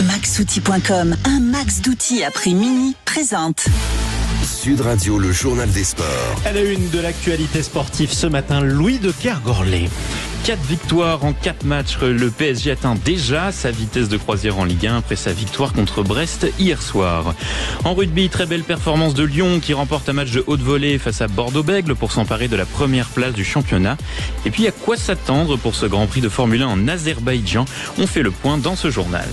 Maxoutil.com, un max d'outils à prix mini, présente Sud Radio, le journal des sports. À la une de l'actualité sportive ce matin, Louis de Kergorlé. 4 victoires en 4 matchs. Le PSG atteint déjà sa vitesse de croisière en Ligue 1 après sa victoire contre Brest hier soir. En rugby, très belle performance de Lyon qui remporte un match de haute volée face à Bordeaux-Bègles pour s'emparer de la première place du championnat. Et puis à quoi s'attendre pour ce Grand Prix de Formule 1 en Azerbaïdjan? On fait le point dans ce journal.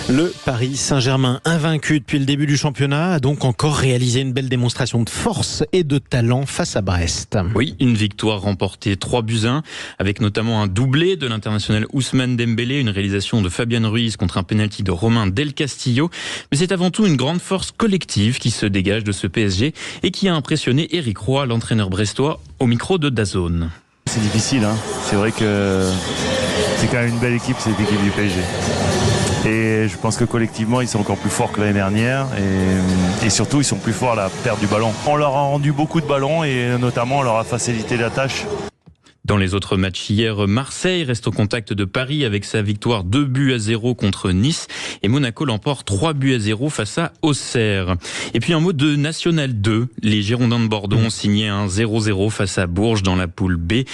Le Paris Saint-Germain, invaincu depuis le début du championnat, a donc encore réalisé une belle démonstration de force et de talent face à Brest. Oui, une victoire remportée 3-1, avec notamment un doublé de l'international Ousmane Dembélé, une réalisation de Fabian Ruiz contre un pénalty de Romain Del Castillo. Mais c'est avant tout une grande force collective qui se dégage de ce PSG et qui a impressionné Éric Roy, l'entraîneur brestois, au micro de DAZN. C'est difficile, hein. C'est vrai que c'est quand même une belle équipe, cette équipe du PSG. Et je pense que collectivement, ils sont encore plus forts que l'année dernière. Et surtout, ils sont plus forts à la perte du ballon. On leur a rendu beaucoup de ballons et notamment, on leur a facilité la tâche. Dans les autres matchs hier, Marseille reste au contact de Paris avec sa victoire 2-0 contre Nice et Monaco l'emporte 3-0 face à Auxerre. Et puis un mot de National 2, les Girondins de Bordeaux ont signé un 0-0 face à Bourges dans la poule B.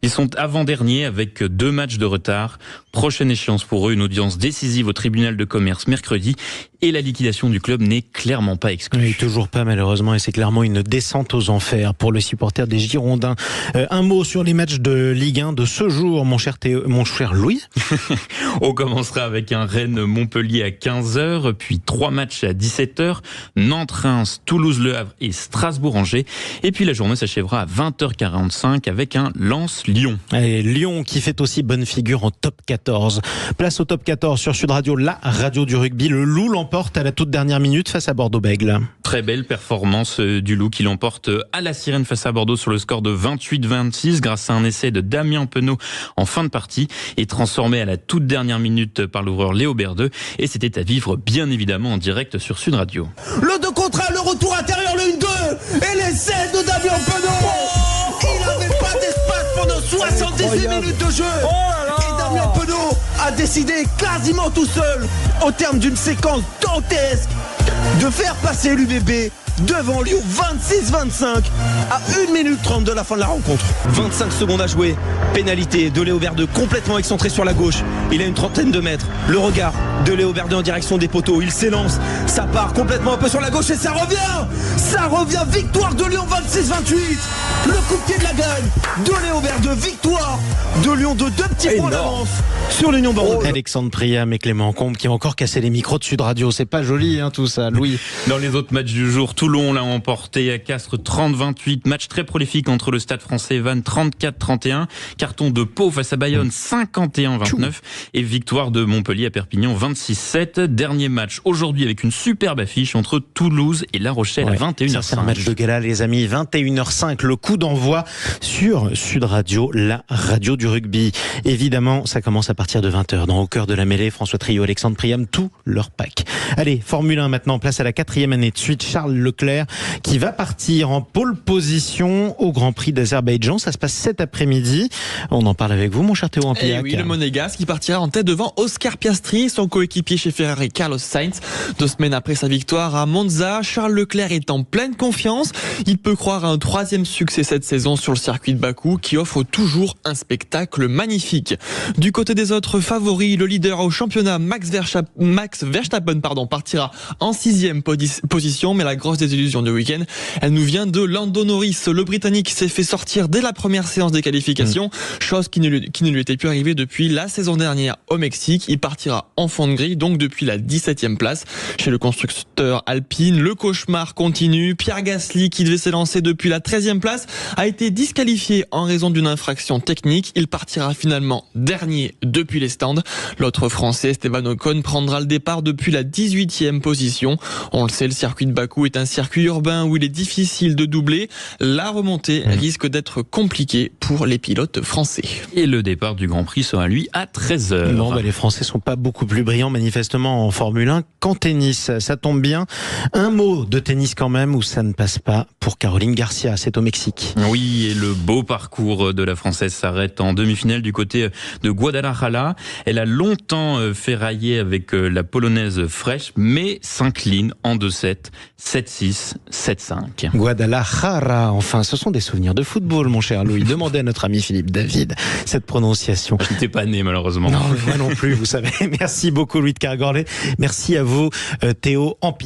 Ils sont avant-derniers avec 2 matchs de retard. Prochaine échéance pour eux, une audience décisive au tribunal de commerce mercredi et la liquidation du club n'est clairement pas exclue. Oui, toujours pas malheureusement et c'est clairement une descente aux enfers pour le supporter des Girondins. Un mot sur les matchs de Ligue 1 de ce jour, mon cher Louis. On commencera avec un Rennes-Montpellier à 15h, puis 3 matchs à 17h, Nantes-Reims, Toulouse-Le Havre et Strasbourg-Angers. Et puis la journée s'achèvera à 20h45 avec un Lens-Lyon. Et Lyon qui fait aussi bonne figure en top 14. Place au top 14 sur Sud Radio, la radio du rugby. Le Loup l'emporte à la toute dernière minute face à Bordeaux-Bègles. Très belle performance du Loup qui l'emporte à la Sirène face à Bordeaux sur le score de 28-26 grâce à un essai de Damien Penaud en fin de partie et transformé à la toute dernière minute par l'ouvreur Léo Berdeux. Et c'était à vivre bien évidemment en direct sur Sud Radio. Le 2 contre 1, le retour intérieur, le 1-2 et l'essai de Damien Penaud. Il n'avait pas d'espace pendant 78 minutes de jeu. Et Damien Penaud a décidé quasiment tout seul, au terme d'une séquence dantesque, de faire passer l'UBB devant Lyon 26-25 à 1 minute 30 de la fin de la rencontre. 25 secondes à jouer, pénalité de Léo Berdeux complètement excentré sur la gauche. Il a une trentaine de mètres, le regard de Léo Berdeux en direction des poteaux, il s'élance, ça part complètement un peu sur la gauche et ça revient, victoire de Lyon 26-28, le coup de pied de la gagne de Léo Berdeux, victoire de Lyon de 2 petits points d'avance sur l'Union Bordeaux. Alexandre Priam et Clément Combe qui ont encore cassé les micros de Sud Radio, c'est pas joli tout ça, Louis. Dans les autres matchs du jour, Toulon l'a emporté à Castres 30-28. Match très prolifique entre le Stade français et Vannes 34-31. Carton de Pau face à Bayonne 51-29. Et victoire de Montpellier à Perpignan 26-7. Dernier match aujourd'hui avec une superbe affiche entre Toulouse et La Rochelle à 21h05. C'est un match de gala les amis, 21h05. Le coup d'envoi sur Sud Radio, la radio du rugby. Évidemment, ça commence à partir de 20h. Dans Au cœur de la mêlée, François Trio, Alexandre Priam, tout leur pack. Allez, Formule 1 maintenant, place à la 4e année de suite. Charles Leclerc qui va partir en pole position au Grand Prix d'Azerbaïdjan. Ça se passe cet après-midi. On en parle avec vous, mon cher Théo Ampillac. Et oui, le Monégasque qui partira en tête devant Oscar Piastri, son coéquipier chez Ferrari Carlos Sainz. 2 semaines après sa victoire à Monza, Charles Leclerc est en pleine confiance. Il peut croire à un 3e succès cette saison sur le circuit de Bakou qui offre toujours un spectacle magnifique. Du côté des autres favoris, le leader au championnat Max Verstappen partira en 6e position, mais la grosse désillusion du week-end, elle nous vient de Lando Norris. Le Britannique s'est fait sortir dès la première séance des qualifications, chose qui ne lui était plus arrivée depuis la saison dernière au Mexique. Il partira en fond de grille, donc depuis la 17e place. Chez le constructeur Alpine, le cauchemar continue. Pierre Gasly, qui devait s'élancer depuis la 13e place, a été disqualifié en raison d'une infraction technique. Il partira finalement dernier depuis les stands. L'autre Français, Esteban Ocon, prendra le départ depuis la 18e position. On le sait, le circuit de Bakou est un circuit urbain où il est difficile de doubler. La remontée risque d'être compliquée pour les pilotes français. Et le départ du Grand Prix sera lui à 13h. Non, les Français sont pas beaucoup plus brillants manifestement en Formule 1 qu'en tennis. Ça tombe bien. Un mot de tennis quand même où ça ne passe pas pour Caroline Garcia. C'est au Mexique. Oui, et le beau parcours de la Française s'arrête en demi-finale du côté de Guadalajara. Ostrala. Elle a longtemps ferraillé avec la polonaise Fresh, mais s'incline en 2-7, 7-6, 7-5. Guadalajara, enfin, ce sont des souvenirs de football, mon cher Louis. Demandez à notre ami Philippe David cette prononciation. Je n'étais pas né, malheureusement. Non, moi non plus, vous savez. Merci beaucoup, Louis de Kergorlet. Merci à vous, Théo Ampi.